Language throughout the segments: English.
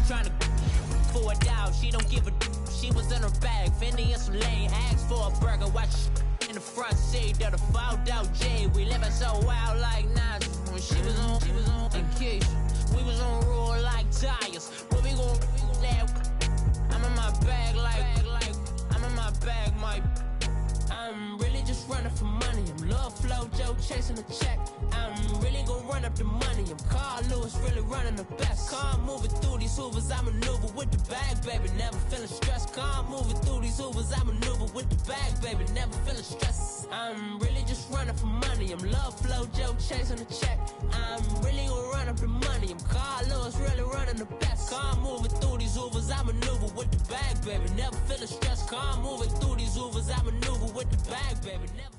trying to for a doubt. She don't give a she was in her bag. Fendi and some lane. Asked for a burger. Watch in the front seat of the fouled out J. We living so wild like Nas. When she was on vacation. We was on roll like tires. What we gon' that? I'm in my bag like I'm in my bag, my. I'm really just running for money. I'm Love Flow Joe chasing the check. I'm really gonna run up the money. I'm Carl Lewis, really running the best. Car moving through these Hoovers, I maneuver with the bag, baby. Never feeling stressed. Car moving through these Hoovers, I maneuver with the bag, baby. Never feeling stressed. I'm really just running for money. I'm Love Flow Joe chasing the check. I'm really gonna run up the money. I'm Carl Lewis, really running the best. Car moving through these Hoovers, I maneuver with the bag, baby. Never feeling stressed. Car moving through these Hoovers, I maneuver with the bag, baby. Never.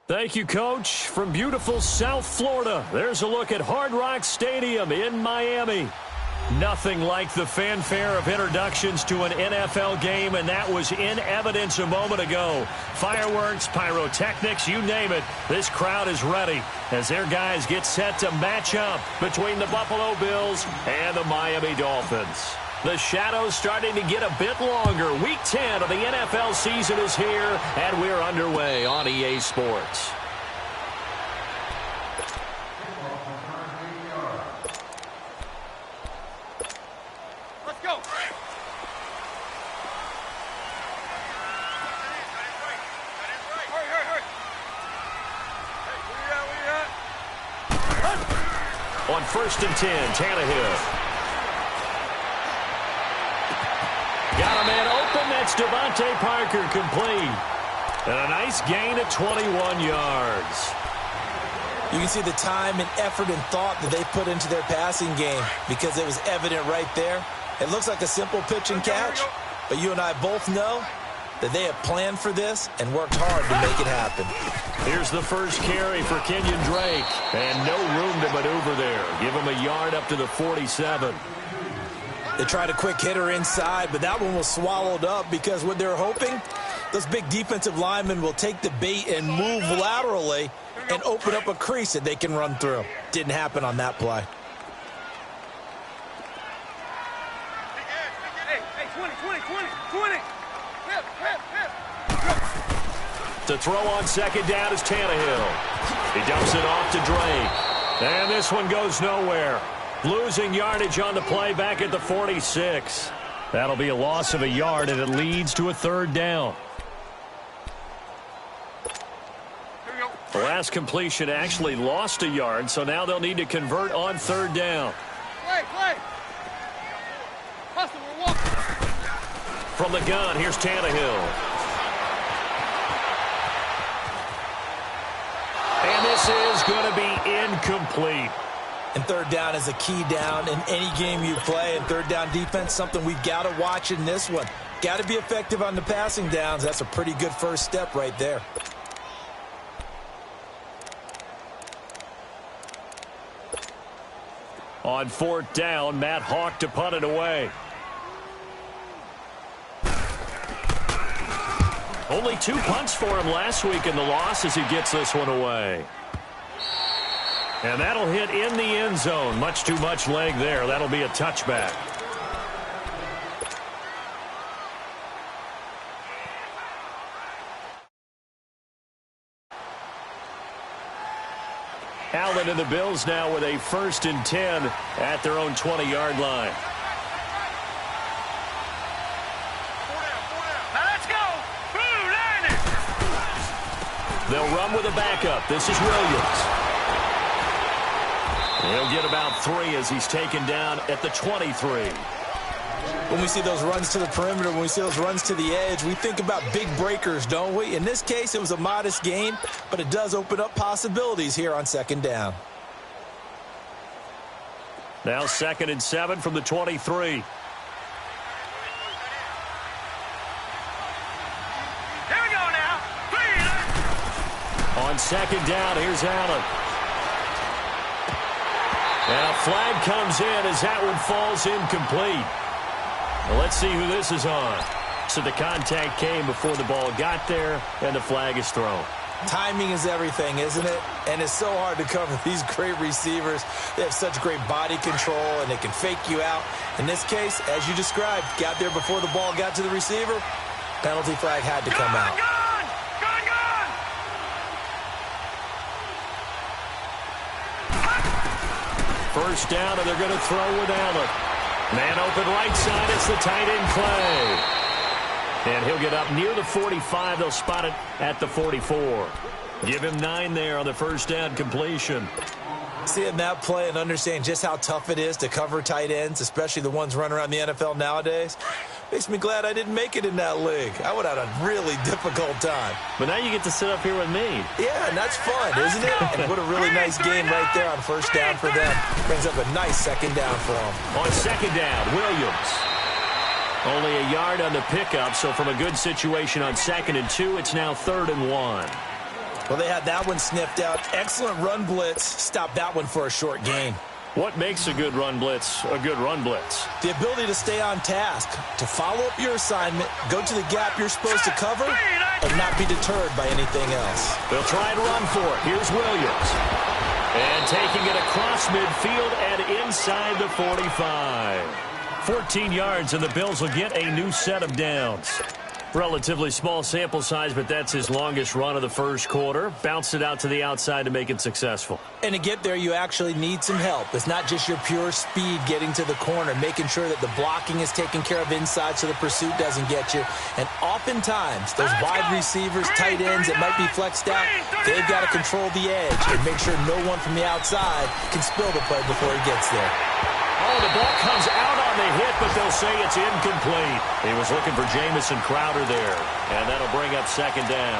Thank you, Coach. From beautiful South Florida, there's a look at Hard Rock Stadium in Miami. Nothing like the fanfare of introductions to an NFL game, and that was in evidence a moment ago. Fireworks, pyrotechnics, you name it. This crowd is ready as their guys get set to match up between the Buffalo Bills and the Miami Dolphins. The shadows starting to get a bit longer. Week 10 of the NFL season is here, and we're underway on EA Sports. Let's go. On 1st and 10, Tannehill. Got a man open. That's Devontae Parker complete. And a nice gain of 21 yards. You can see the time and effort and thought that they put into their passing game because it was evident right there. It looks like a simple pitch and catch, but you and I both know that they have planned for this and worked hard to make it happen. Here's the first carry for Kenyon Drake. And no room to maneuver there. Give him a yard up to the 47. They tried a quick hitter inside, but that one was swallowed up because what they're hoping, those big defensive linemen will take the bait and move laterally and open up a crease that they can run through. Didn't happen on that play. Hey, 20. To throw on second down is Tannehill. He dumps it off to Drake. And this one goes nowhere. Losing yardage on the play back at the 46. That'll be a loss of a yard, and it leads to a 3rd down. The last completion actually lost a yard, so now they'll need to convert on 3rd down. Play. Hustle, we're walking. From the gun, here's Tannehill. And this is going to be incomplete. And 3rd down is a key down in any game you play. And 3rd down defense, something we've got to watch in this one. Got to be effective on the passing downs. That's a pretty good first step right there. On 4th down, Matt Hawk to punt it away. Only 2 punts for him last week in the loss as he gets this one away. And that'll hit in the end zone. Much too much leg there. That'll be a touchback. Allen and the Bills now with a 1st and 10 at their own 20-yard line. Now let's go. Blue line it. They'll run with a backup. This is Williams. He'll get about 3 as he's taken down at the 23. When we see those runs to the perimeter, when we see those runs to the edge, we think about big breakers, don't we? In this case, it was a modest gain, but it does open up possibilities here on 2nd down. Now 2nd and 7 from the 23. Here we go now. On 2nd down, here's Allen. And a flag comes in as that one falls incomplete. Well, let's see who this is on. So the contact came before the ball got there, and the flag is thrown. Timing is everything, isn't it? And it's so hard to cover these great receivers. They have such great body control, and they can fake you out. In this case, as you described, got there before the ball got to the receiver. Penalty flag had to come out. First down, and they're going to throw without it. Man open right side. It's the tight end play. And he'll get up near the 45. They'll spot it at the 44. Give him 9 there on the first down completion. Seeing that play and understand just how tough it is to cover tight ends, especially the ones running around the NFL nowadays, makes me glad I didn't make it in that league. I would have had a really difficult time. But now you get to sit up here with me. Yeah, and that's fun, isn't it? And what a really nice game right there on first down for them. Brings up a nice second down for them. On second down, Williams. Only a yard on the pickup, so from a good situation on 2nd and 2, it's now 3rd and 1. Well, they had that one sniffed out. Excellent run blitz. Stopped that one for a short gain. What makes a good run blitz a good run blitz? The ability to stay on task, to follow up your assignment, go to the gap you're supposed to cover, and not be deterred by anything else. They'll try and run for it. Here's Williams. And taking it across midfield and inside the 45. 14 yards, and the Bills will get a new set of downs. Relatively small sample size, but that's his longest run of the first quarter. Bounced it out to the outside to make it successful. And to get there, you actually need some help. It's not just your pure speed getting to the corner, making sure that the blocking is taken care of inside so the pursuit doesn't get you. And oftentimes, those wide receivers, tight ends that might be flexed out, they've got to control the edge and make sure no one from the outside can spill the play before he gets there. Oh, the ball comes out on the hit, but they'll say it's incomplete. He was looking for Jamison Crowder there, and that'll bring up second down.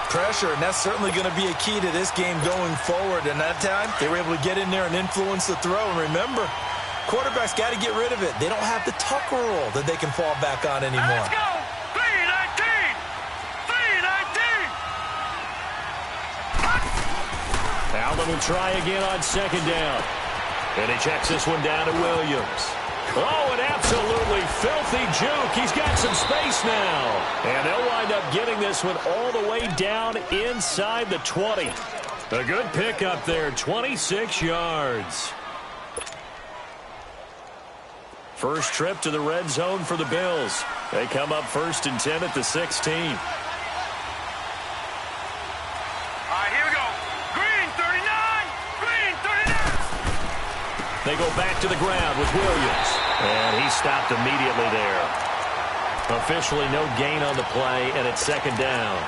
Pressure, and that's certainly going to be a key to this game going forward. And that time, they were able to get in there and influence the throw. And remember, quarterbacks got to get rid of it. They don't have the tuck rule that they can fall back on anymore. Let's go! 3-19! 3-19! Allen will try again on second down. And he checks this one down to Williams. Oh, an absolutely filthy juke. He's got some space now. And they'll wind up getting this one all the way down inside the 20. A good pickup there, 26 yards. First trip to the red zone for the Bills. They come up 1st and 10 at the 16. They go back to the ground with Williams. And he stopped immediately there. Officially no gain on the play, and it's second down.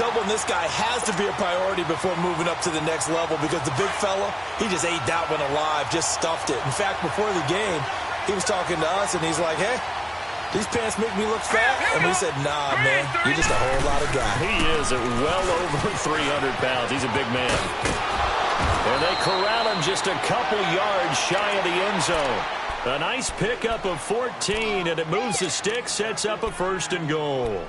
Doubling this guy has to be a priority before moving up to the next level because the big fella, he just ate that one alive, just stuffed it. In fact, before the game, he was talking to us, and he's like, hey, these pants make me look fat. And we said, nah, man, you're just a whole lot of guy. He is at well over 300 pounds. He's a big man. And they corral him just a couple yards shy of the end zone. A nice pickup of 14, and it moves the stick, sets up a 1st and goal.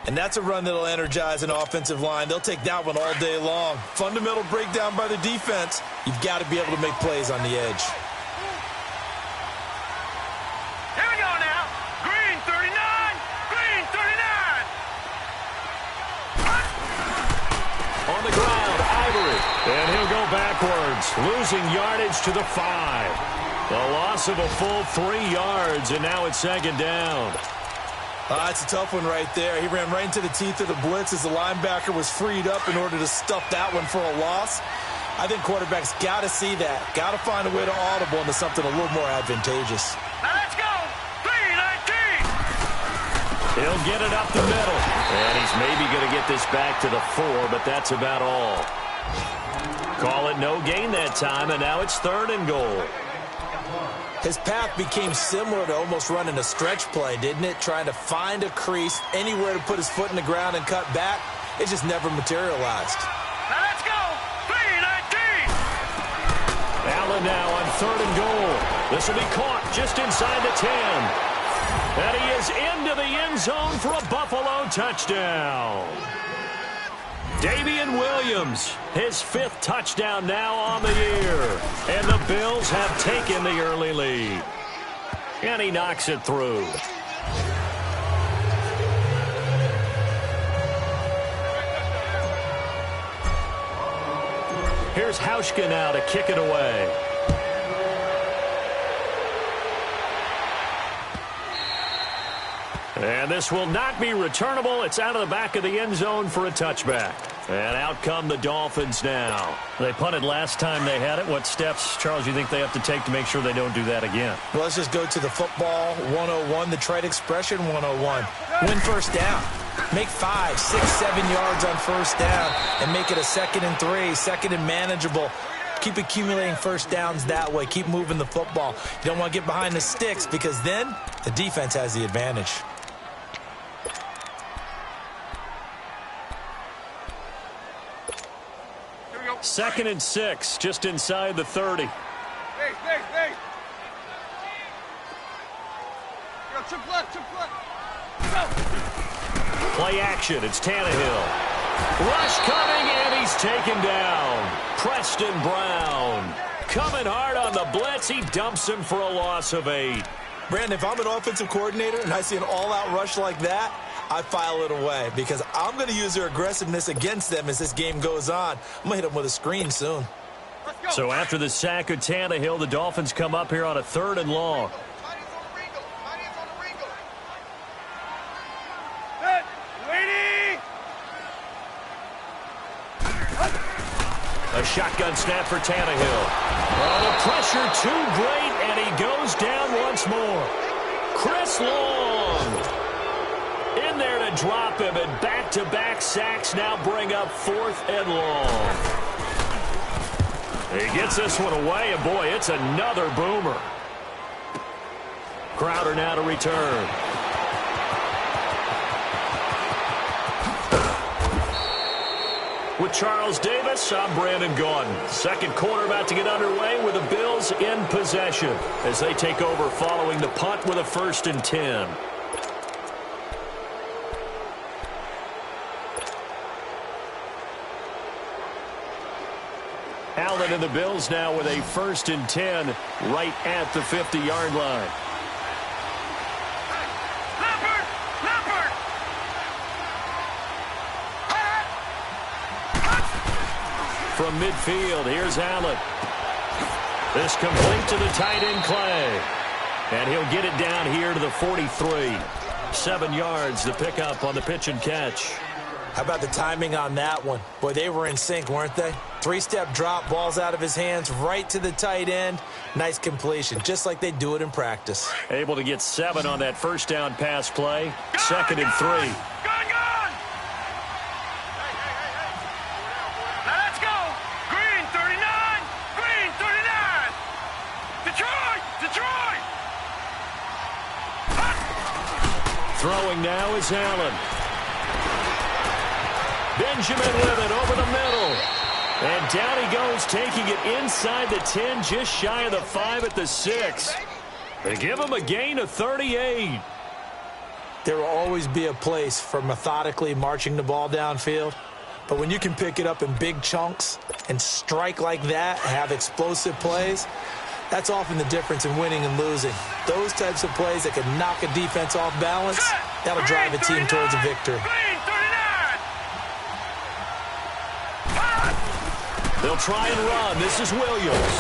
And that's a run that'll energize an offensive line. They'll take that one all day long. Fundamental breakdown by the defense. You've got to be able to make plays on the edge. Here we go now. Green 39. Green 39. On the ground, Ivory. And he'll go backwards, losing yardage to the 5. A loss of a full 3 yards, and now it's second down. It's a tough one right there. He ran right into the teeth of the blitz as the linebacker was freed up in order to stuff that one for a loss. I think quarterbacks got to see that. Got to find a way to audible into something a little more advantageous. Now let's go. 3-19. He'll get it up the middle. And he's maybe going to get this back to the 4, but that's about all. Call it no gain that time, and now it's 3rd and goal. His path became similar to almost running a stretch play, didn't it? Trying to find a crease, anywhere to put his foot in the ground and cut back. It just never materialized. Now let's go. 3-19. Allen now on 3rd and goal. This will be caught just inside the 10. And he is into the end zone for a Buffalo touchdown. Damian Williams, his 5th touchdown now on the year. And the Bills have taken the early lead. And he knocks it through. Here's Hauschka now to kick it away. And this will not be returnable. It's out of the back of the end zone for a touchback. And out come the Dolphins now. They punted last time they had it. What steps, Charles, you think they have to take to make sure they don't do that again? Well, let's just go to the football 101, the trite expression 101. Win first down. Make 5, 6, 7 yards on first down and make it a 2nd and 3, 2nd and manageable. Keep accumulating first downs that way. Keep moving the football. You don't want to get behind the sticks because then the defense has the advantage. Second and 6, just inside the 30. Hey. Chip left. Play action, it's Tannehill. Rush coming, and he's taken down. Preston Brown coming hard on the blitz. He dumps him for a loss of 8. Brandon, if I'm an offensive coordinator and I see an all-out rush like that, I file it away because I'm going to use their aggressiveness against them as this game goes on. I'm going to hit them with a screen soon. So after the sack of Tannehill, the Dolphins come up here on a 3rd and long. A shotgun snap for Tannehill. Oh, the pressure too great, and he goes down once more. Chris Long in there to drop him, and back-to-back sacks now bring up 4th and long. He gets this one away, and boy, it's another boomer. Crowder now to return. With Charles Davis, I'm Brandon Gaudin. Second quarter about to get underway with the Bills in possession as they take over following the punt with a 1st and 10. Allen and the Bills now with a 1st and 10 right at the 50-yard line. From midfield, here's Allen. This complete to the tight end Clay. And he'll get it down here to the 43. 7 yards the pickup on the pitch and catch. How about the timing on that one? Boy, they were in sync, weren't they? 3-step drop, balls out of his hands, right to the tight end. Nice completion, just like they do it in practice. Able to get 7 on that first down pass play. 2nd and 3. Throwing now is Allen. Benjamin with it over the middle. And down he goes, taking it inside the 10, just shy of the 5 at the 6. They give him a gain of 38. There will always be a place for methodically marching the ball downfield. But when you can pick it up in big chunks and strike like that, have explosive plays, that's often the difference in winning and losing. Those types of plays that can knock a defense off balance, that'll drive a team towards a victory. They'll try and run. This is Williams.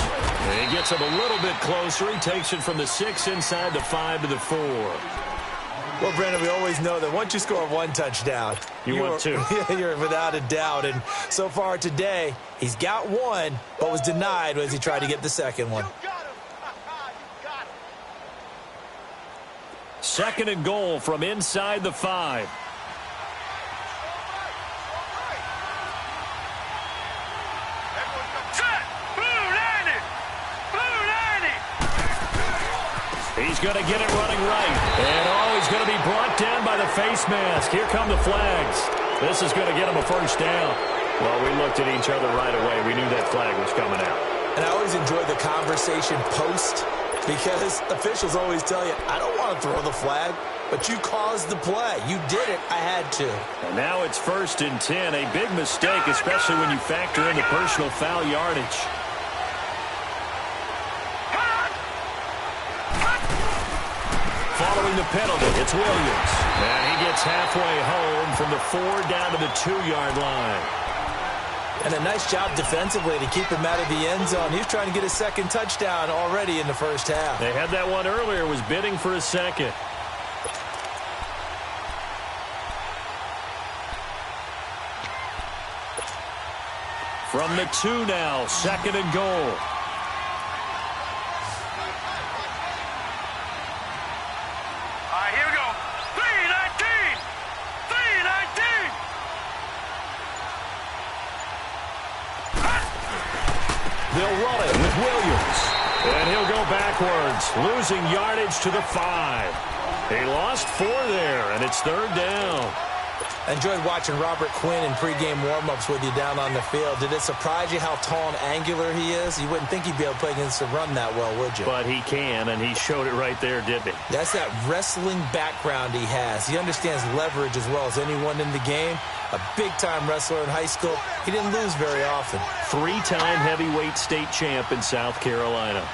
And he gets him a little bit closer. He takes it from the 6 inside the 5 to the 4. Well, Brandon, we always know that once you score 1 touchdown, you want 2. You're without a doubt. And so far today, he's got 1, but was denied as he tried to get the second one. 2nd and goal from inside the 5. He's going to get it running right. And, he's going to be brought down by the face mask. Here come the flags. This is going to get him a first down. Well, we looked at each other right away. We knew that flag was coming out. And I always enjoy the conversation post because officials always tell you, I don't want to throw the flag, but you caused the play. You did it. I had to. And now it's 1st and 10. A big mistake, especially when you factor in the personal foul yardage. Following the penalty, it's Williams. And he gets halfway home from the 4 down to the 2-yard line. And a nice job defensively to keep him out of the end zone. He was trying to get his second touchdown already in the first half. They had that one earlier, was bidding for a second. From the 2 now, 2nd and goal. All right, here we go. 3-19. 3-19. They'll run it with Williams. And he'll go backwards, losing yardage to the 5. He lost 4 there, and it's 3rd down. I enjoyed watching Robert Quinn in pregame warm-ups with you down on the field. Did it surprise you how tall and angular he is? You wouldn't think he'd be able to play against the run that well, would you? But he can, and he showed it right there, didn't he? That's that wrestling background he has. He understands leverage as well as anyone in the game. A big-time wrestler in high school. He didn't lose very often. 3-time heavyweight state champ in South Carolina.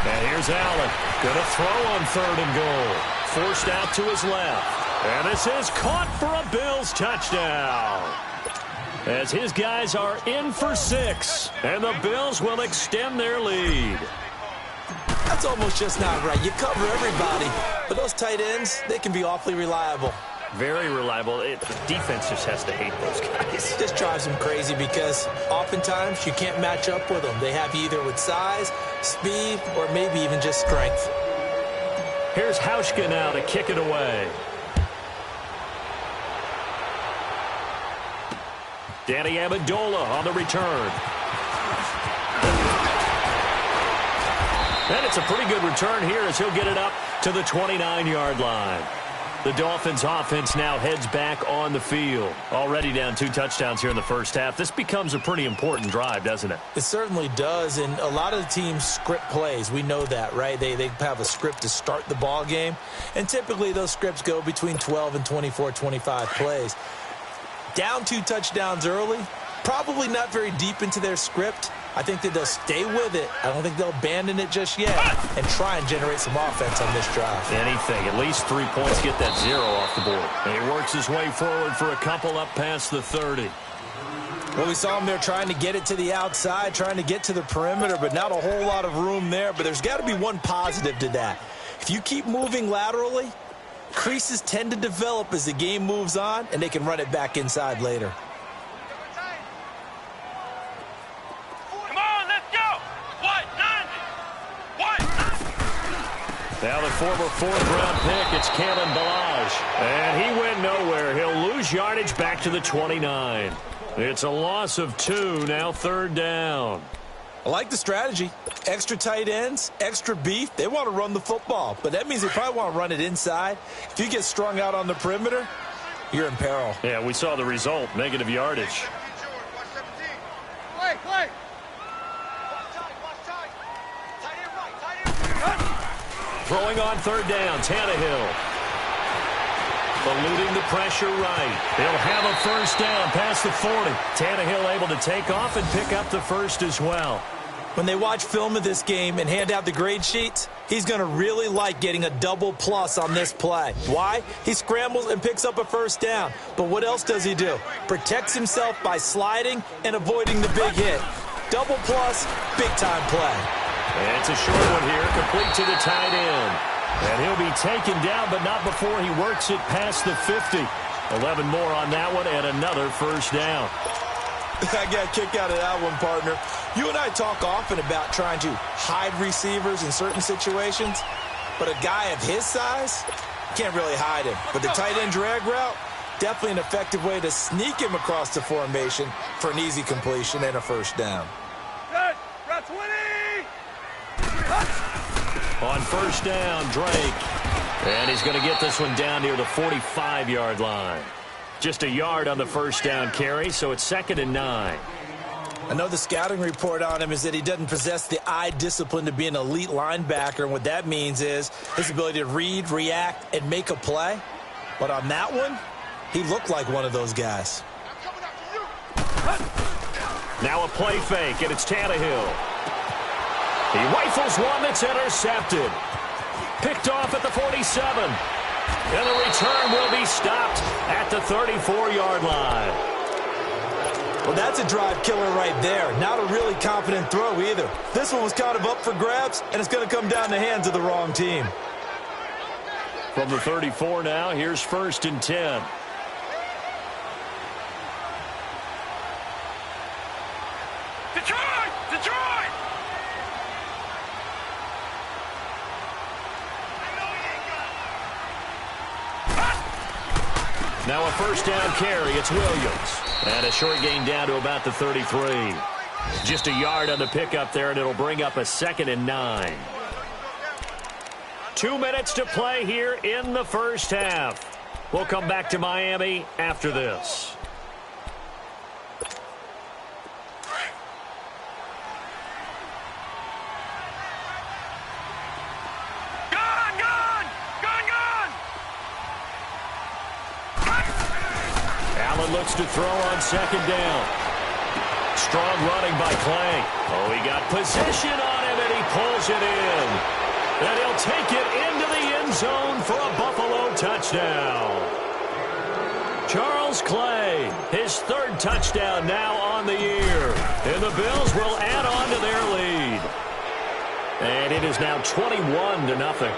And here's Allen. Going to throw on 3rd and goal. Forced out to his left. And this is caught for a Bills touchdown. As his guys are in for 6. And the Bills will extend their lead. That's almost just not right. You cover everybody. But those tight ends, they can be awfully reliable. Very reliable. The defense just has to hate those guys. Just drives them crazy because oftentimes you can't match up with them. They have you either with size, speed, or maybe even just strength. Here's Hauschka now to kick it away. Danny Amendola on the return. And it's a pretty good return here as he'll get it up to the 29-yard line. The Dolphins offense now heads back on the field. Already down 2 touchdowns here in the first half. This becomes a pretty important drive, doesn't it? It certainly does, and a lot of the teams script plays. We know that, right? They have a script to start the ball game, and typically those scripts go between 12 and 24, 25 plays. Down 2 touchdowns early, probably not very deep into their script. I think that they'll stay with it. I don't think they'll abandon it just yet and try and generate some offense on this drive. Anything. At least 3 points, get that 0 off the board. And he works his way forward for a couple up past the 30. Well, we saw him there trying to get it to the outside, trying to get to the perimeter, but not a whole lot of room there. But there's got to be one positive to that. If you keep moving laterally, creases tend to develop as the game moves on, and they can run it back inside later. Now the former 4th-round pick, it's Kalen Ballage. And he went nowhere. He'll lose yardage back to the 29. It's a loss of 2, now 3rd down. I like the strategy. Extra tight ends, extra beef. They want to run the football, but that means they probably want to run it inside. If you get strung out on the perimeter, you're in peril. Yeah, we saw the result, negative yardage. Play. Throwing on 3rd down, Tannehill. Eluding the pressure right. They'll have a 1st down past the 40. Tannehill able to take off and pick up the 1st as well. When they watch film of this game and hand out the grade sheets, he's going to really like getting a double plus on this play. Why? He scrambles and picks up a 1st down. But what else does he do? Protects himself by sliding and avoiding the big hit. Double plus, big-time play. And it's a short one here, complete to the tight end. And he'll be taken down, but not before he works it past the 50. 11 more on that one, and another 1st down. I got a kick out of that one, partner. You and I talk often about trying to hide receivers in certain situations, but a guy of his size can't really hide him. But the tight end drag route, definitely an effective way to sneak him across the formation for an easy completion and a 1st down. Good. Route 20. On 1st down, Drake. And he's going to get this one down near the 45-yard line. Just a yard on the 1st down carry, so it's 2nd and 9. I know the scouting report on him is that he doesn't possess the eye discipline to be an elite linebacker, and what that means is his ability to read, react, and make a play. But on that one, he looked like one of those guys. Now a play fake, and it's Tannehill. He rifles one that's intercepted. Picked off at the 47. And the return will be stopped at the 34-yard line. Well, that's a drive killer right there. Not a really confident throw either. This one was kind of up for grabs, and it's going to come down the hands of the wrong team. From the 34 now, here's 1st and 10. Detroit! Detroit! Now a 1st down carry. It's Williams. And a short gain down to about the 33. Just a yard on the pickup there, and it'll bring up a 2nd and 9. 2 minutes to play here in the first half. We'll come back to Miami after this. Looks to throw on 2nd down. Strong running by Clay. Oh, he got possession on him, and he pulls it in. And he'll take it into the end zone for a Buffalo touchdown. Charles Clay, his 3rd touchdown now on the year. And the Bills will add on to their lead. And it is now 21-0.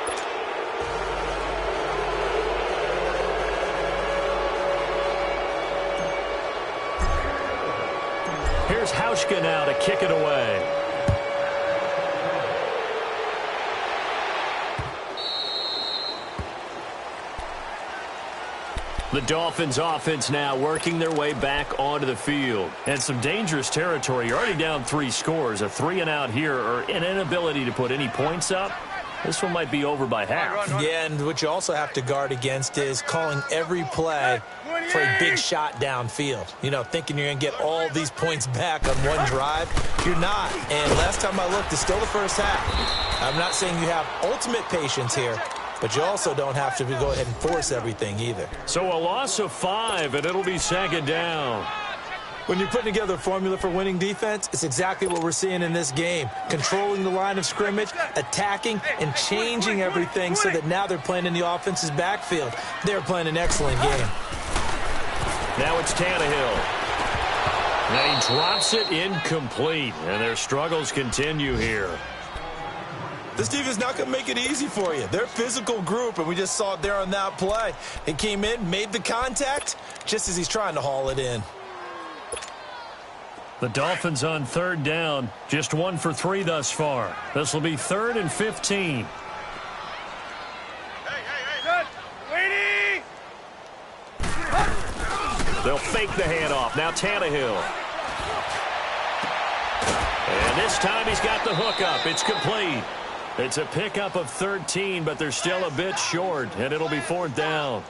Here's Hauschka now to kick it away. The Dolphins offense now working their way back onto the field. And some dangerous territory. You're already down 3 scores. A 3-and-out here, or an inability to put any points up. This one might be over by half. Yeah, and what you also have to guard against is calling every play for a big shot downfield. You know, thinking you're going to get all these points back on one drive. You're not. And last time I looked, it's still the first half. I'm not saying you have ultimate patience here, but you also don't have to go ahead and force everything either. So a loss of 5, and it'll be 2nd down. When you're putting together a formula for winning defense, it's exactly what we're seeing in this game. Controlling the line of scrimmage, attacking, and changing everything so that now they're playing in the offense's backfield. They're playing an excellent game. Now it's Tannehill. And he drops it incomplete, and their struggles continue here. This defense is not going to make it easy for you. They're a physical group, and we just saw it there on that play. He came in, made the contact, just as he's trying to haul it in. The Dolphins on 3rd down, just 1 for 3 thus far. This will be 3rd and 15. They'll fake the handoff. Now Tannehill. And this time he's got the hook up. It's complete. It's a pickup of 13, but they're still a bit short, and it'll be 4th down.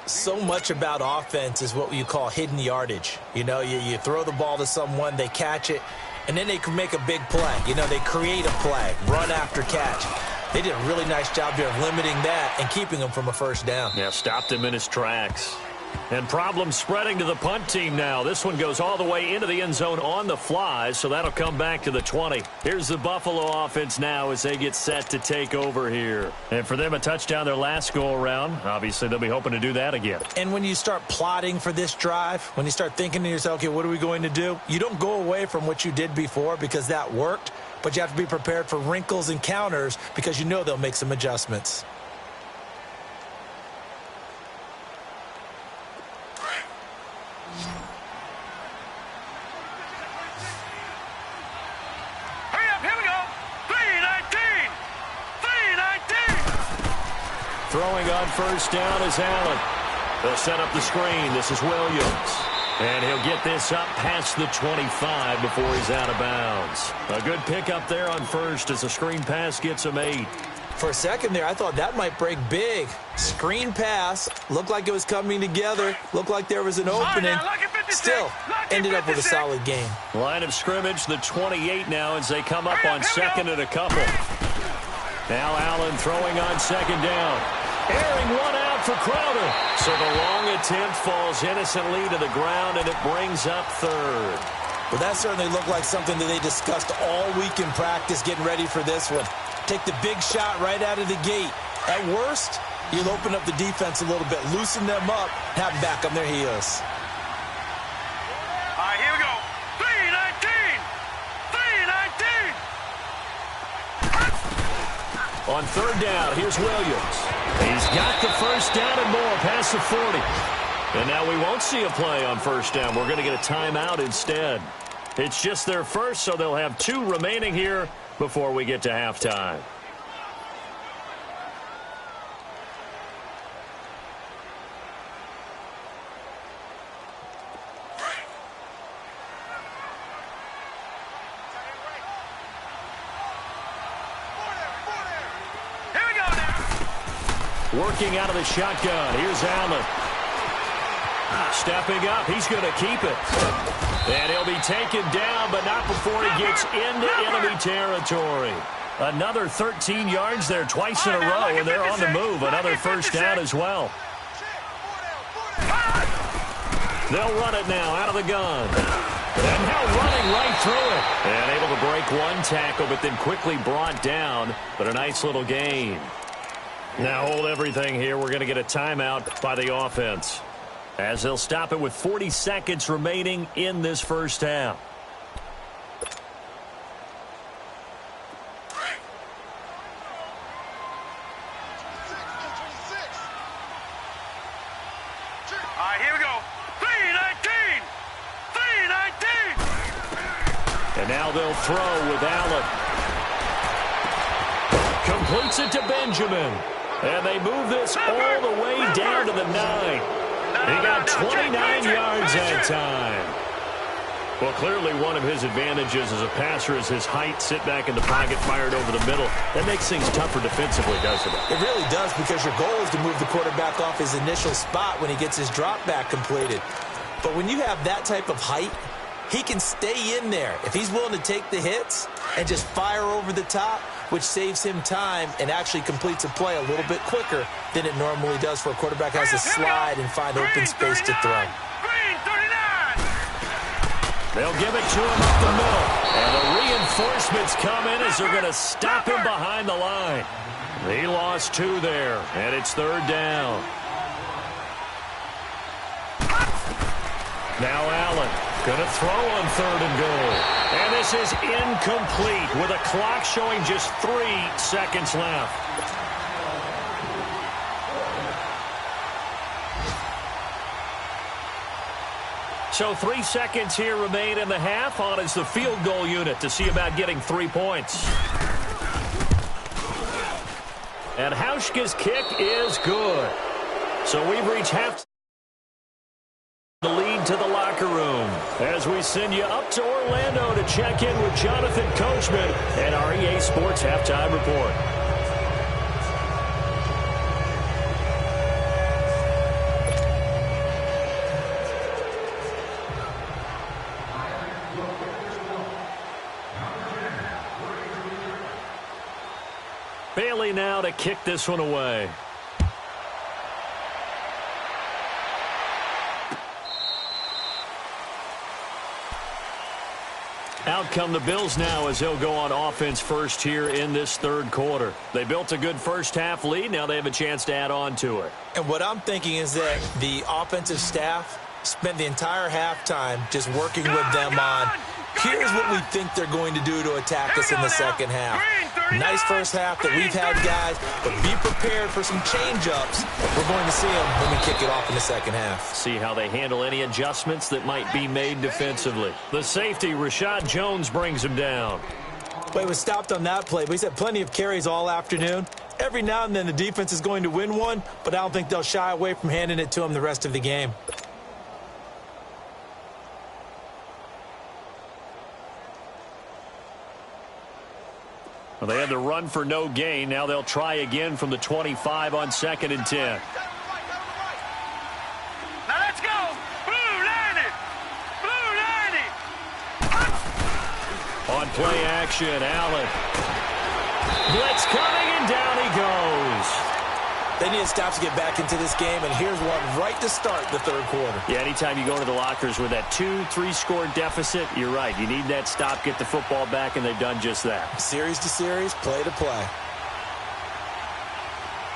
So much about offense is what you call hidden yardage. You know, you throw the ball to someone, they catch it, and then they can make a big play. You know, they create a play, run after catch. They did a really nice job there of limiting that and keeping him from a 1st down. Yeah, stopped him in his tracks. And problems spreading to the punt team now. This one goes all the way into the end zone on the fly, so that'll come back to the 20. Here's the Buffalo offense now as they get set to take over here. And for them, a touchdown their last go-around. Obviously, they'll be hoping to do that again. And when you start plotting for this drive, when you start thinking to yourself, okay, what are we going to do? You don't go away from what you did before because that worked, but you have to be prepared for wrinkles and counters because you know they'll make some adjustments. Throwing on 1st down is Allen. They'll set up the screen. This is Williams. And he'll get this up past the 25 before he's out of bounds. A good pickup there on 1st as the screen pass gets him 8. For a second there, I thought that might break big. Screen pass. Looked like it was coming together. Looked like there was an opening. Still, ended up with a solid game. Line of scrimmage, the 28 now as they come up on 2nd and a couple. Now Allen throwing on 2nd down. Airing one out for Crowder. So the long attempt falls innocently to the ground, and it brings up 3rd. Well, that certainly looked like something that they discussed all week in practice getting ready for this one. Take the big shot right out of the gate. At worst, You'll open up the defense a little bit, loosen them up, have them back on their heels. All right, here we go. 3-19. 3-19. On third down, here's Williams. He's got the first down and more past the 40. And now we won't see a play on first down. We're going to get a timeout instead. It's just their first, so they'll have 2 remaining here before we get to halftime. Here we go now. Working out of the shotgun. Here's Allen. Stepping up. He's going to keep it. And he'll be taken down, but not before he gets into enemy territory. Another 13 yards there twice in a row, and they're on the move. Another first down as well. They'll run it now out of the gun. And now running right through it. And able to break one tackle, but then quickly brought down. But a nice little gain. Now hold everything here. We're going to get a timeout by the offense, as they'll stop it with 40 seconds remaining in this first half. All right, here we go. 3-19. 3-19. And now they'll throw with Allen. Completes it to Benjamin. And they move this all the way down to the 9. He got 29 yards that time. Well, clearly one of his advantages as a passer is his height. Sit back in the pocket, fired over the middle. That makes things tougher defensively, doesn't it? It really does, because your goal is to move the quarterback off his initial spot when he gets his drop back completed. But when you have that type of height, he can stay in there if he's willing to take the hits and just fire over the top, which saves him time and actually completes a play a little bit quicker than it normally does for a quarterback who has to slide and find open space to throw. Green 39. They'll give it to him up the middle. And the reinforcements come in as they're going to stop him behind the line. He lost 2 there, and it's third down. Now Allen going to throw on third and goal. And this is incomplete with a clock showing just 3 seconds left. So 3 seconds here remain in the half. On is the field goal unit to see about getting 3 points. And Hauschka's kick is good. So we've reached half. The lead to the locker room as we send you up to Orlando to check in with Jonathan Coachman and our EA Sports Halftime Report. Bailey now to kick this one away. Out come the Bills now as they'll go on offense first here in this third quarter. They built a good first half lead. Now they have a chance to add on to it. And what I'm thinking is that the offensive staff spent the entire halftime just working with them on, here's what we think they're going to do to attack us in the second half. Nice first half that we've had, guys, but be prepared for some change-ups. We're going to see them when we kick it off in the second half. See how they handle any adjustments that might be made defensively. The safety, Rashad Jones, brings him down. Well, he was stopped on that play, but he's had plenty of carries all afternoon. Every now and then the defense is going to win one, but I don't think they'll shy away from handing it to him the rest of the game. Well, they had the run for no gain. Now they'll try again from the 25 on 2nd and 10. Now let's go. Blue 90. Blue 90. On play action, Allen. Blitz coming, and down he goes. They need to stop to get back into this game, and here's one right to start the third quarter. Yeah, anytime you go into the lockers with that 2-3 score deficit, you're right. You need that stop, get the football back, and they've done just that. Series to series, play to play.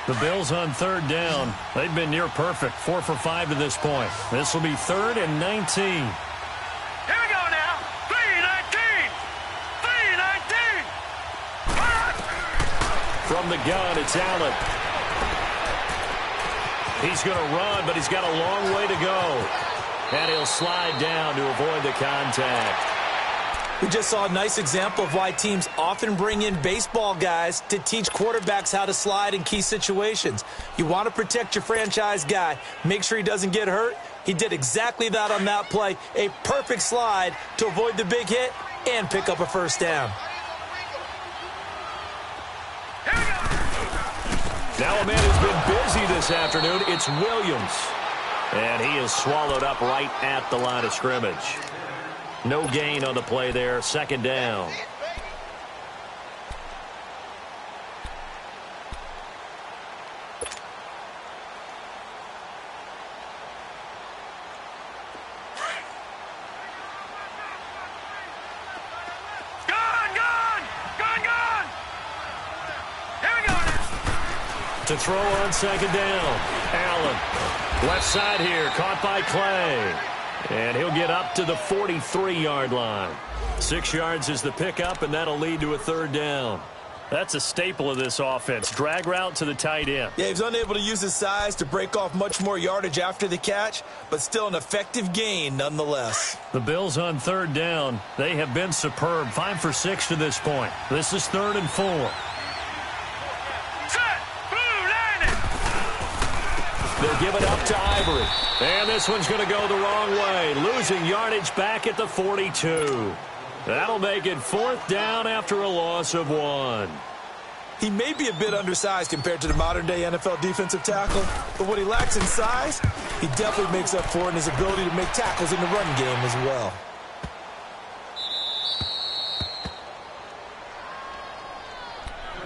The Bills on third down. They've been near perfect, 4 for 5 to this point. This will be 3rd and 19. Here we go now. 3-19. 3-19. From the gun, it's Allen. He's going to run, but he's got a long way to go. And he'll slide down to avoid the contact. We just saw a nice example of why teams often bring in baseball guys to teach quarterbacks how to slide in key situations. You want to protect your franchise guy. Make sure he doesn't get hurt. He did exactly that on that play. A perfect slide to avoid the big hit and pick up a first down. Now a man who's been busy this afternoon. It's Williams. And he is swallowed up right at the line of scrimmage. No gain on the play there. 2nd down. Gone. Here we go now. To throw on 2nd down. Allen. Left side here. Caught by Clay. And he'll get up to the 43-yard line. 6 yards is the pickup, and that'll lead to a 3rd down. That's a staple of this offense. Drag route to the tight end. Yeah, he's unable to use his size to break off much more yardage after the catch, but still an effective gain nonetheless. The Bills on 3rd down. They have been superb. 5 for 6 to this point. This is 3rd and 4. They'll give it up to Ivory. And this one's going to go the wrong way. Losing yardage back at the 42. That'll make it 4th down after a loss of 1. He may be a bit undersized compared to the modern-day NFL defensive tackle, but what he lacks in size, he definitely makes up for it in his ability to make tackles in the run game as well.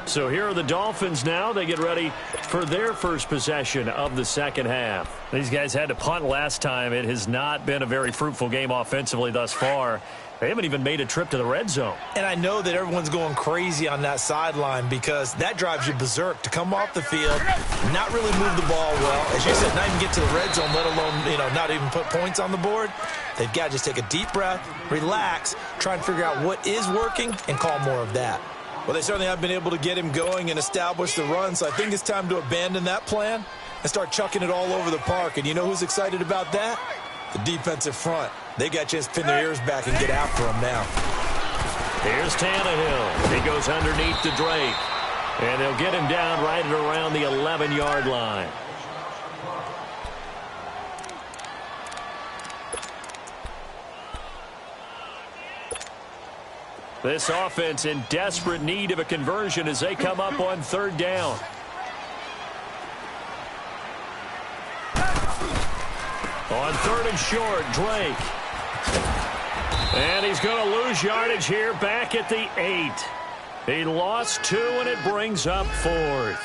So here are the Dolphins now. They get ready for their first possession of the 2nd half. These guys had to punt last time. It has not been a very fruitful game offensively thus far. They haven't even made a trip to the red zone. And I know that everyone's going crazy on that sideline because that drives you berserk to come off the field, not really move the ball well. As you said, not even get to the red zone, let alone, not even put points on the board. They've got to just take a deep breath, relax, try and figure out what is working and call more of that. Well, they certainly have been able to get him going and establish the run, so I think it's time to abandon that plan and start chucking it all over the park. And you know who's excited about that? The defensive front. They got a chance to pin their ears back and get after him now. Here's Tannehill. He goes underneath to Drake. And they'll get him down right at around the 11-yard line. This offense in desperate need of a conversion as they come up on 3rd down. On 3rd and short, Drake. And he's going to lose yardage here back at the 8. He lost 2, and it brings up 4th.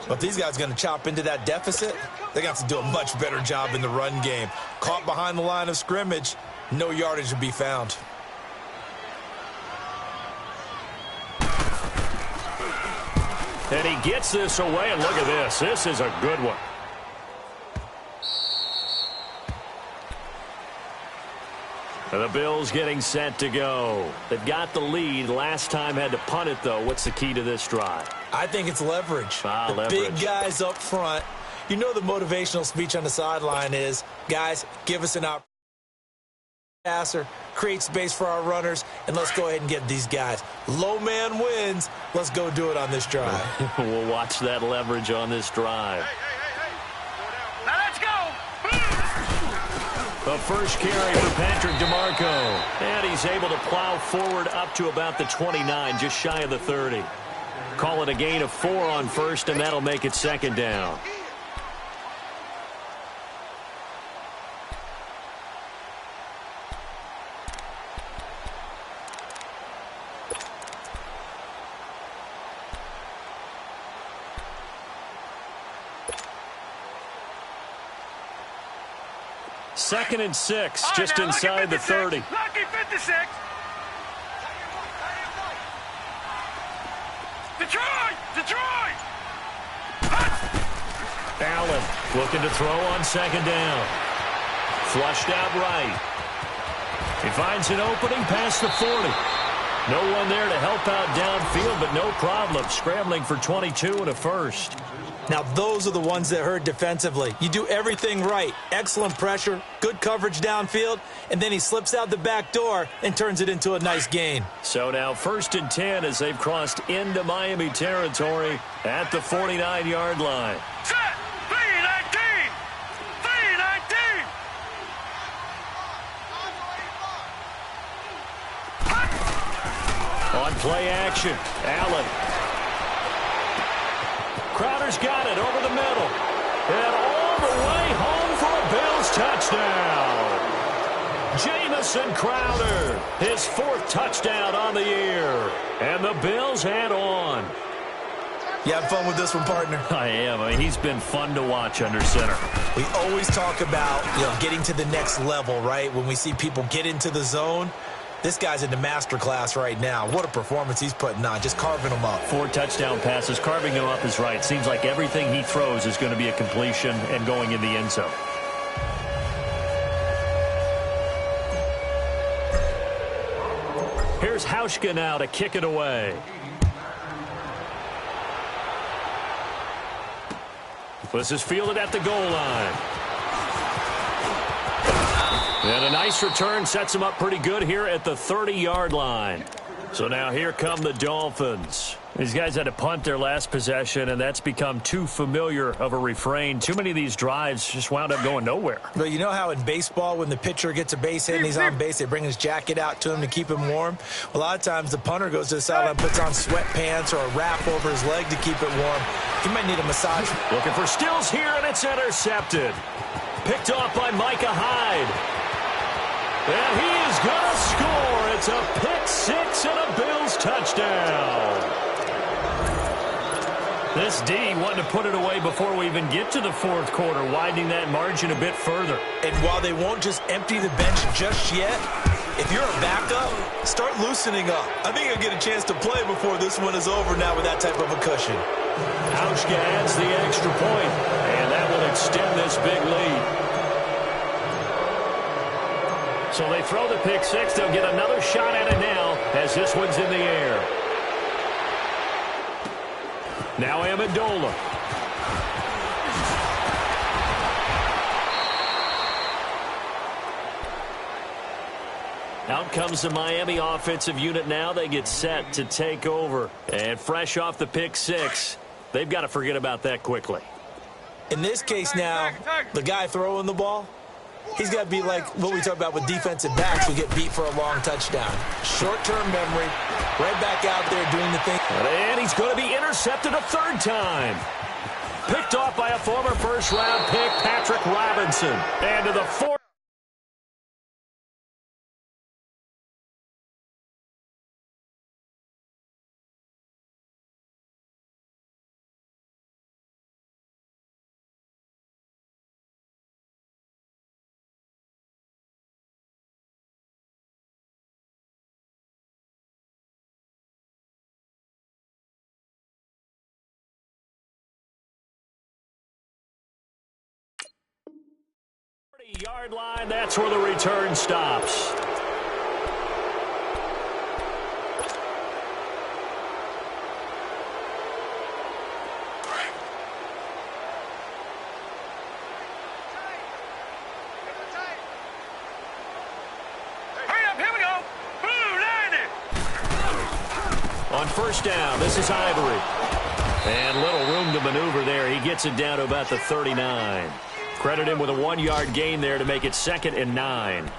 Well, if these guys are going to chop into that deficit, they got to do a much better job in the run game. Caught behind the line of scrimmage, no yardage to be found. And he gets this away, and look at this. This is a good one. And the Bills getting set to go. They've got the lead. Last time had to punt it, though. What's the key to this drive? I think it's leverage. The leverage. Big guys up front. You know the motivational speech on the sideline is, guys, give us an opportunity. Passer, create space for our runners, and let's go ahead and get these guys. Low man wins. Let's go do it on this drive. We'll watch that leverage on this drive. Hey. Now let's go. The first carry for Patrick DeMarco. And he's able to plow forward up to about the 29, just shy of the 30. Call it a gain of 4 on 1st, and that'll make it 2nd down. Second and 6, just inside the 30. Lucky 56. Detroit! Allen looking to throw on second down. Flushed out right. He finds an opening past the 40. No one there to help out downfield, but no problem. Scrambling for 22 and a first. Now, those are the ones that hurt defensively. You do everything right. Excellent pressure, good coverage downfield, and then he slips out the back door and turns it into a nice gain. So now 1st and 10 as they've crossed into Miami territory at the 49-yard line. Set! 3-19! 3-19! On play action, Allen. Crowder's got it over the middle. And all the way home for a Bills touchdown. Jamison Crowder, his 4th touchdown on the year. And the Bills head on. You having fun with this one, partner? I am. I mean, he's been fun to watch under center. We always talk about, getting to the next level, right? When we see people get into the zone. This guy's in the master class right now. What a performance he's putting on, just carving them up. 4 touchdown passes, carving him up is right. Seems like everything he throws is going to be a completion and going in the end zone. Here's Hauschka now to kick it away. This is fielded at the goal line. And a nice return sets him up pretty good here at the 30-yard line. So now here come the Dolphins. These guys had to punt their last possession, and that's become too familiar of a refrain. Too many of these drives just wound up going nowhere. But you know how in baseball, when the pitcher gets a base hit and he's on base, they bring his jacket out to him to keep him warm? A lot of times the punter goes to the sideline, puts on sweatpants or a wrap over his leg to keep it warm. He might need a massage. Looking for Stills here, and it's intercepted. Picked off by Micah Hyde. And he is going to score. It's a pick six and a Bills touchdown. This D wanting to put it away before we even get to the 4th quarter, widening that margin a bit further. And while they won't just empty the bench just yet, if you're a backup, start loosening up. I think you'll get a chance to play before this one is over now with that type of a cushion. Hauschka adds the extra point, and that will extend this big lead. So they throw the pick six. They'll get another shot at it now as this one's in the air. Now Amendola. Out comes the Miami offensive unit now. They get set to take over. And fresh off the pick six, they've got to forget about that quickly. In this case now, the guy throwing the ball, he's got to be like what we talk about with defensive backs who get beat for a long touchdown. Short-term memory, right back out there doing the thing. And he's going to be intercepted a 3rd time. Picked off by a former first-round pick, Patrick Robinson. And to the 4th. Yard line, that's where the return stops. Hurry up, here we go. Blue, 90. On 1st down, this is Ivory. And little room to maneuver there. He gets it down to about the 39. Credit him with a 1-yard gain there to make it 2nd and 9.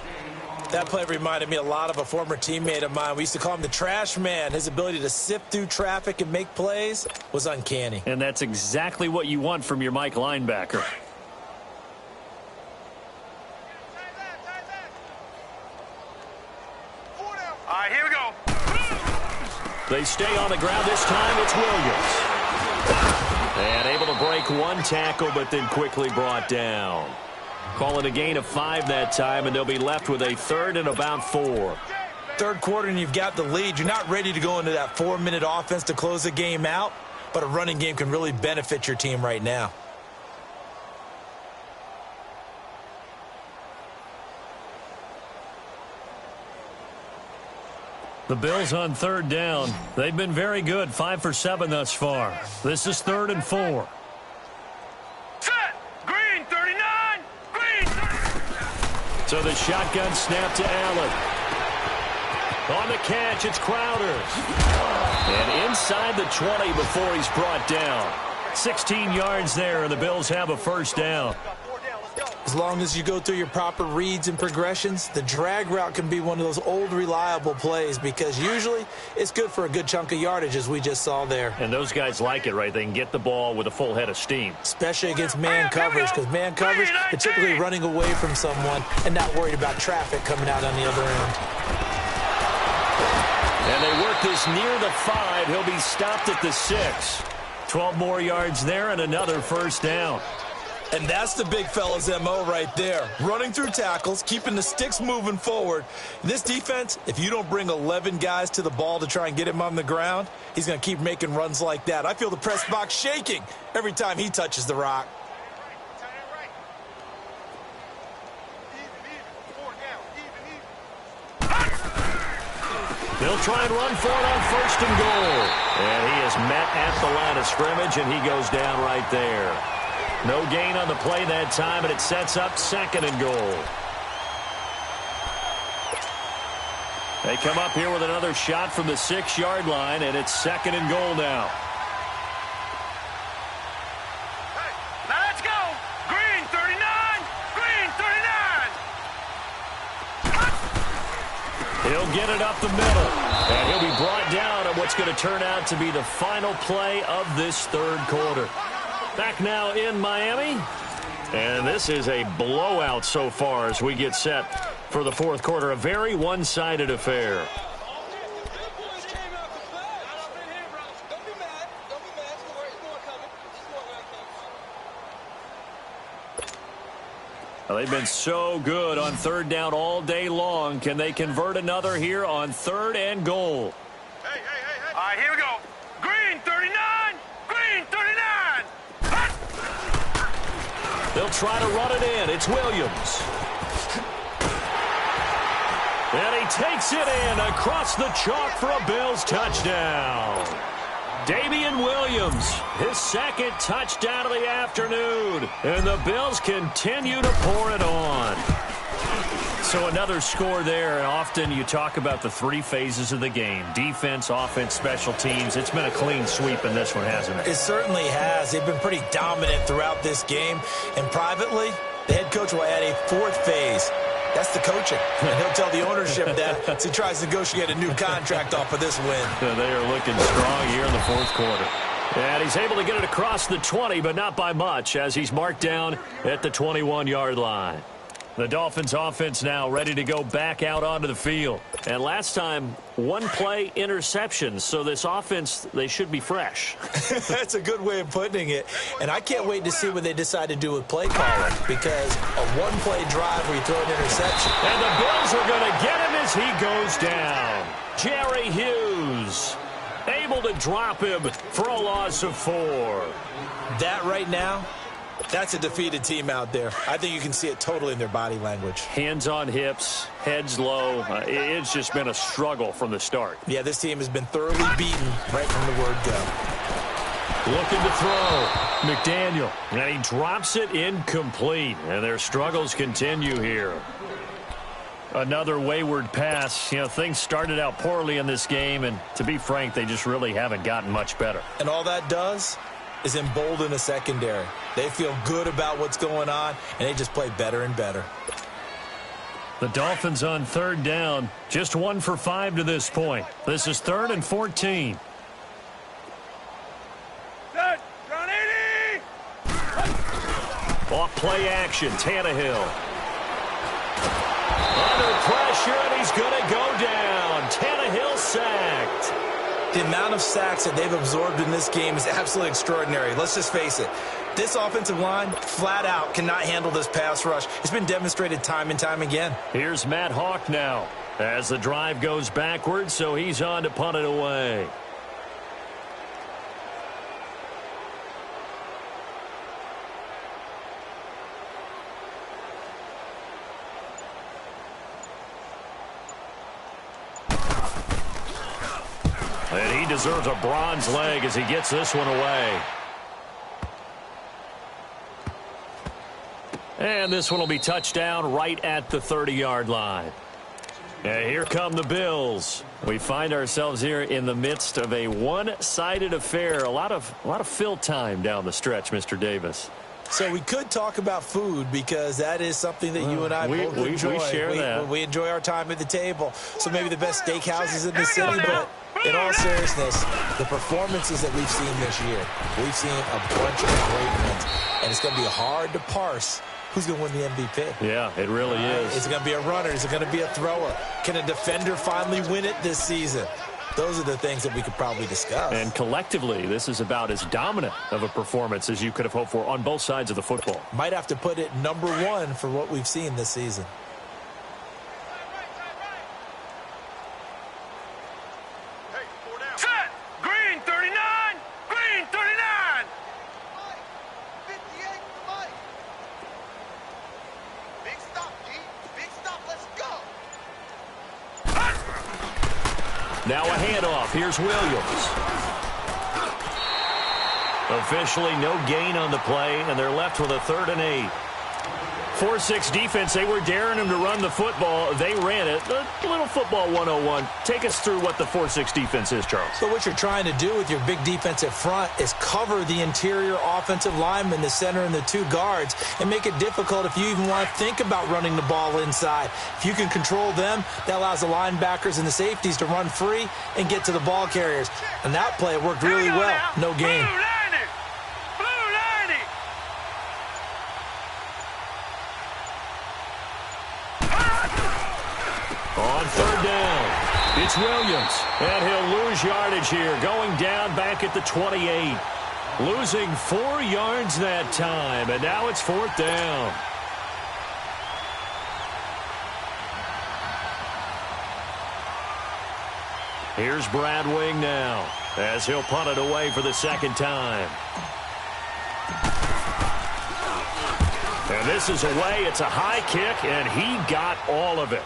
That play reminded me a lot of a former teammate of mine. We used to call him the trash man. His ability to sift through traffic and make plays was uncanny. And that's exactly what you want from your Mike linebacker. All right, here we go. They stay on the ground this time. It's Williams. And able to break one tackle, but then quickly brought down. Call it a gain of 5 that time, and they'll be left with a 3rd and about 4. 3rd quarter, and you've got the lead. You're not ready to go into that 4-minute offense to close the game out, but a running game can really benefit your team right now. The Bills on third down. They've been very good, 5 for 7 thus far. This is 3rd and 4. Set! Green 39! Green 39! So the shotgun snap to Allen. On the catch, it's Crowder. And inside the 20 before he's brought down. 16 yards there, and the Bills have a first down. As long as you go through your proper reads and progressions, the drag route can be one of those old reliable plays because usually it's good for a good chunk of yardage, as we just saw there. And those guys like it, right? They can get the ball with a full head of steam. Especially against man coverage, because man coverage, they're typically running away from someone and not worried about traffic coming out on the other end. And they work this near the 5. He'll be stopped at the 6. 12 more yards there and another first down. And that's the big fella's MO right there. Running through tackles, keeping the sticks moving forward. This defense, if you don't bring 11 guys to the ball to try and get him on the ground, he's going to keep making runs like that. I feel the press box shaking every time he touches the rock. They'll try and run for it on 1st and goal. And he is met at the line of scrimmage, and he goes down right there. No gain on the play that time, and it sets up 2nd and goal. They come up here with another shot from the 6-yard line, and it's 2nd and goal now. Hey, now let's go! Green 39! Green 39! He'll get it up the middle, and he'll be brought down on what's going to turn out to be the final play of this 3rd quarter. Back now in Miami, and this is a blowout so far as we get set for the 4th quarter. A very one-sided affair. Well, they've been so good on 3rd down all day long. Can they convert another here on 3rd and goal? Hey. All right, here we go. Green 39! Green 39! They'll try to run it in. It's Williams. And he takes it in across the chalk for a Bills touchdown. Damian Williams, his 2nd touchdown of the afternoon. And the Bills continue to pour it on. So another score there. And often you talk about the 3 phases of the game. Defense, offense, special teams. It's been a clean sweep in this one, hasn't it? It certainly has. They've been pretty dominant throughout this game. And privately, the head coach will add a 4th phase. That's the coaching. And he'll tell the ownership that as he tries to negotiate a new contract off of this win. They are looking strong here in the 4th quarter. And he's able to get it across the 20, but not by much, as he's marked down at the 21-yard line. The Dolphins offense now ready to go back out onto the field. And last time, 1-play interception. So this offense, they should be fresh. That's a good way of putting it. And I can't wait to see what they decide to do with play calling, because a 1-play drive where you throw an interception. And the Bills are going to get him as he goes down. Jerry Hughes able to drop him for a loss of 4. That right now, that's a defeated team out there. I think you can see it totally in their body language. Hands on hips, heads low. It's just been a struggle from the start. Yeah, this team has been thoroughly beaten right from the word go. Looking to throw. McDaniel. And he drops it incomplete. And their struggles continue here. Another wayward pass. You know, things started out poorly in this game. And to be frank, they just really haven't gotten much better. And all that does is embolden the secondary. They feel good about what's going on, and they just play better and better. The Dolphins on 3rd down, just 1 for 5 to this point. This is 3rd and 14. Set! Down 80! Off play action, Tannehill. Under pressure, and he's going to go down. Tannehill sacked. The amount of sacks that they've absorbed in this game is absolutely extraordinary. Let's just face it. This offensive line, flat out, cannot handle this pass rush. It's been demonstrated time and time again. Here's Matt Hawk now as the drive goes backwards, so he's on to punt it away. And he deserves a bronze leg as he gets this one away. And this one will be touchdown right at the 30-yard line. And here come the Bills. We find ourselves here in the midst of a one-sided affair. A lot of fill time down the stretch, Mr. Davis. So we could talk about food because that is something that you and I both enjoy. We share that. We enjoy our time at the table. So maybe the best steakhouses in the city, but in all seriousness, the performances that we've seen this year, we've seen a bunch of great ones, and it's going to be hard to parse who's going to win the MVP. Yeah, it really is. Is it going to be a runner? Is it going to be a thrower? Can a defender finally win it this season? Those are the things that we could probably discuss. And collectively, this is about as dominant of a performance as you could have hoped for on both sides of the football. Might have to put it number one for what we've seen this season. Set! Green 39! Green 39! 58 for Mike. Big stop, G. Big stop. Let's go. Now a handoff. Here's Williams. Officially no gain on the play, and they're left with a 3rd and 8. 4-6 defense. They were daring him to run the football. They ran it. A little football 101. Take us through what the 4-6 defense is, Charles. So what you're trying to do with your big defensive front is cover the interior offensive lineman, the center, and the 2 guards, and make it difficult if you even want to think about running the ball inside. If you can control them, that allows the linebackers and the safeties to run free and get to the ball carriers. And that play worked really well. No gain. On 3rd down, it's Williams, and he'll lose yardage here, going down back at the 28. Losing 4 yards that time, and now it's 4th down. Here's Brad Wing now, as he'll punt it away for the 2nd time. And this is away. It's a high kick, and he got all of it.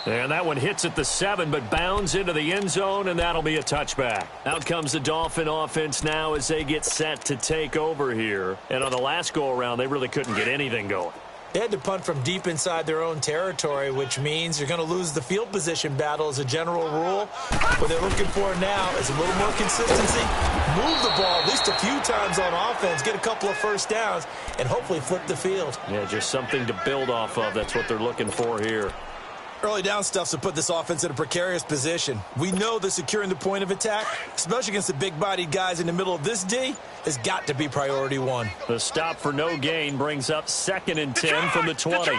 And that one hits at the 7, but bounds into the end zone, and that'll be a touchback. Out comes the Dolphin offense now as they get set to take over here. And on the last go-around, they really couldn't get anything going. They had to punt from deep inside their own territory, which means you're going to lose the field position battle as a general rule. What they're looking for now is a little more consistency. Move the ball at least a few times on offense, get a couple of first downs, and hopefully flip the field. Yeah, just something to build off of. That's what they're looking for here. Early down stuff's to put this offense in a precarious position. We know that securing the point of attack, especially against the big-bodied guys in the middle of this D, has got to be priority 1. The stop for no gain brings up 2nd and 10 from the 20.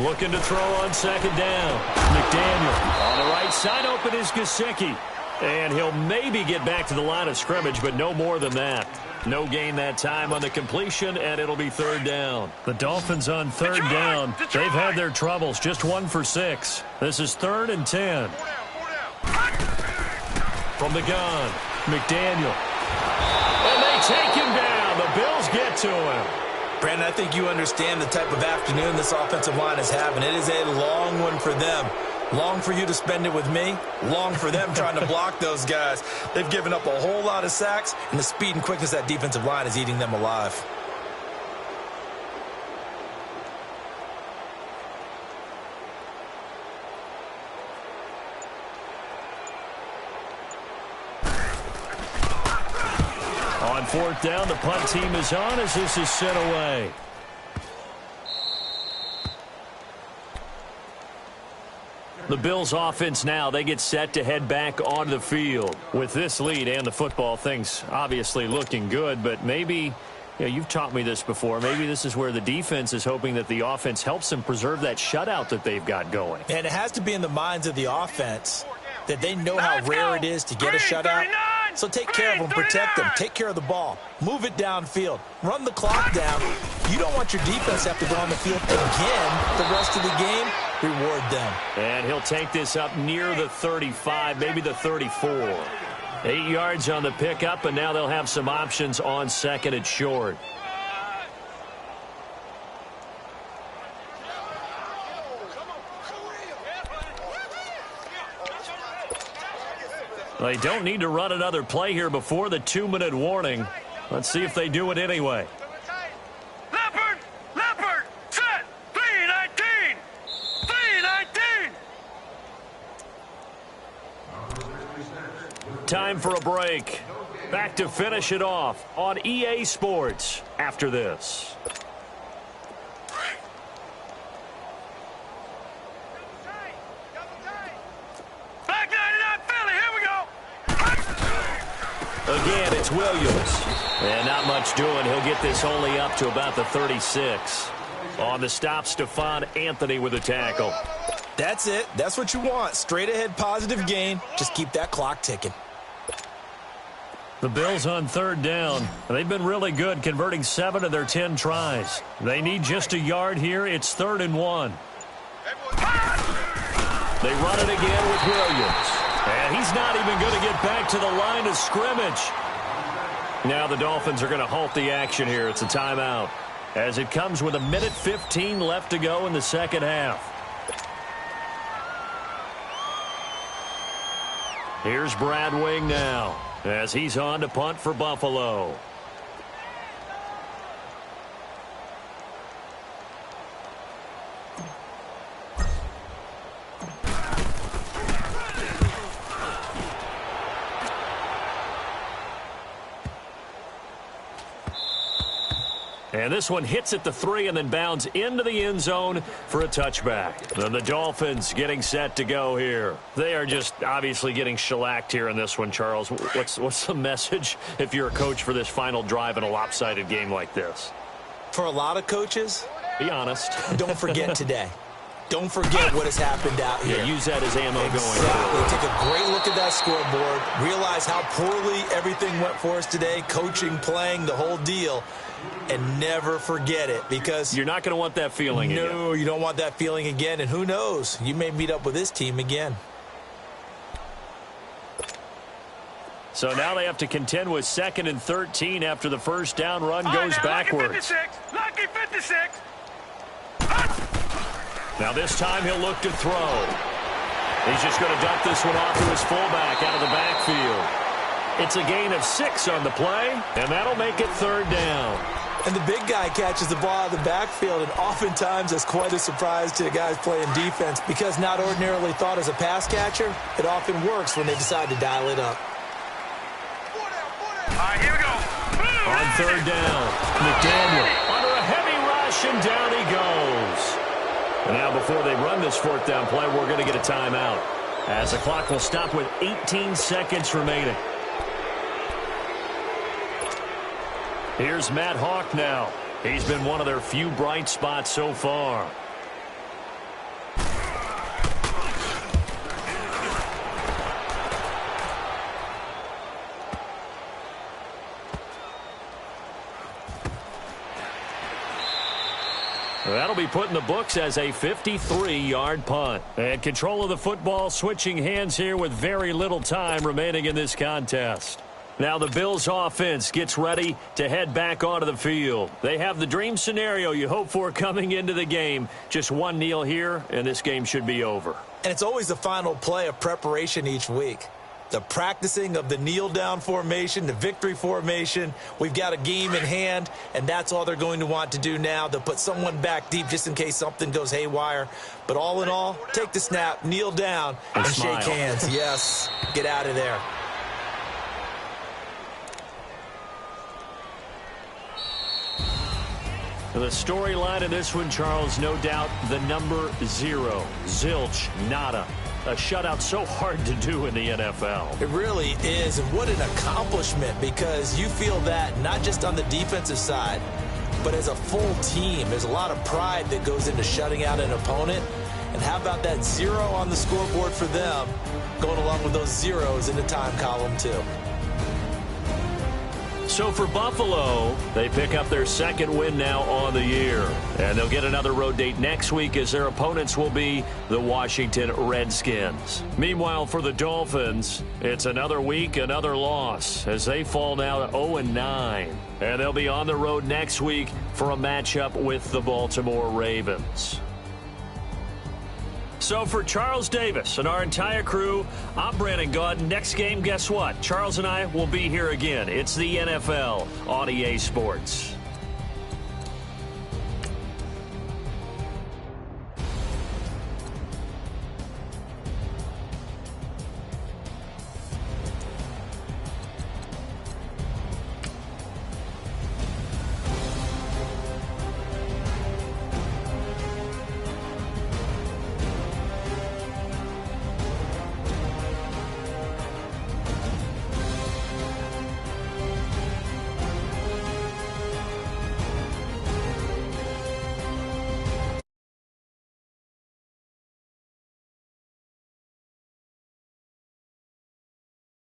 Looking to throw on 2nd down. McDaniel on the right side. Open is Gesicki. And he'll maybe get back to the line of scrimmage, but no more than that. No gain that time on the completion, and it'll be 3rd down. The Dolphins on 3rd down. They've had their troubles, just 1 for 6. This is 3rd and 10. From the gun, McDaniel. And they take him down. The Bills get to him. Brandon, I think you understand the type of afternoon this offensive line is having. It is a long one for them. Long for you to spend it with me. Long for them trying to block those guys. They've given up a whole lot of sacks, and the speed and quickness of that defensive line is eating them alive. On 4th down, the punt team is on as this is sent away. The Bills offense now, they get set to head back onto the field. With this lead and the football, things obviously looking good, but maybe, you've taught me this before, maybe this is where the defense is hoping that the offense helps them preserve that shutout that they've got going. And it has to be in the minds of the offense that they know how rare it is to get a shutout. So take care of them, protect them, take care of the ball, move it downfield, run the clock down. You don't want your defense to have to go on the field again the rest of the game. Reward them. And he'll take this up near the 35, maybe the 34. 8 yards on the pickup, and now they'll have some options on 2nd and short. They don't need to run another play here before the 2-minute warning. Let's see if they do it anyway. Leopard, set, 319, 319. Time for a break. Back to finish it off on EA Sports after this. Back 99 Philly, here we go. Again, it's Williams. And not much doing. He'll get this only up to about the 36. On the stop, Stephon Anthony with a tackle. That's it. That's what you want. Straight ahead positive gain. Just keep that clock ticking. The Bills on 3rd down. They've been really good, converting 7 of their 10 tries. They need just a yard here. It's 3rd and 1. They run it again with Williams. And he's not even going to get back to the line of scrimmage. Now the Dolphins are going to halt the action here. It's a timeout, as it comes with 1:15 left to go in the second half. Here's Brad Wing now, as he's on to punt for Buffalo. And this one hits at the 3 and then bounds into the end zone for a touchback. And the Dolphins getting set to go here. They are just obviously getting shellacked here in this one, Charles. What's the message if you're a coach for this final drive in a lopsided game like this? For a lot of coaches, be honest. Don't forget today. Don't forget what has happened out here. Yeah, use that as ammo going forward. Take a great look at that scoreboard. Realize how poorly everything went for us today. Coaching, playing, the whole deal. And never forget it, because you're not going to want that feeling again. No, you don't want that feeling again. And who knows? You may meet up with this team again. So now they have to contend with 2nd and 13 after the first down run goes backwards. Lucky 56. Now this time he'll look to throw. He's just going to dump this one off to his fullback out of the backfield. It's a gain of 6 on the play, and that'll make it 3rd down. And the big guy catches the ball out of the backfield, and oftentimes that's quite a surprise to the guys playing defense, because not ordinarily thought as a pass catcher, it often works when they decide to dial it up. All right, here we go. On 3rd down, McDaniel under a heavy rush, and down he goes. And now before they run this 4th down play, we're going to get a timeout, as the clock will stop with 18 seconds remaining. Here's Matt Hawk now. He's been one of their few bright spots so far. That'll be put in the books as a 53-yard punt. And control of the football switching hands here with very little time remaining in this contest. Now the Bills offense gets ready to head back onto the field. They have the dream scenario you hope for coming into the game. Just one kneel here, and this game should be over. And it's always the final play of preparation each week. The practicing of the kneel-down formation, the victory formation. We've got a game in hand, and that's all they're going to want to do now. They'll put someone back deep just in case something goes haywire. But all in all, take the snap, kneel down, and shake hands. Yes, get out of there. The storyline in this one, Charles, no doubt the number 0. Zilch, nada. A shutout so hard to do in the NFL. It really is, and what an accomplishment, because you feel that not just on the defensive side, but as a full team. There's a lot of pride that goes into shutting out an opponent. And how about that 0 on the scoreboard for them, going along with those zeros in the time column too. So for Buffalo, they pick up their 2nd win now on the year. And they'll get another road date next week, as their opponents will be the Washington Redskins. Meanwhile, for the Dolphins, it's another week, another loss, as they fall now to 0-9. And they'll be on the road next week for a matchup with the Baltimore Ravens. So So for Charles Davis and our entire crew, I'm Brandon Gaud. Next game, guess what? Charles and I will be here again. It's the NFL on EA Sports.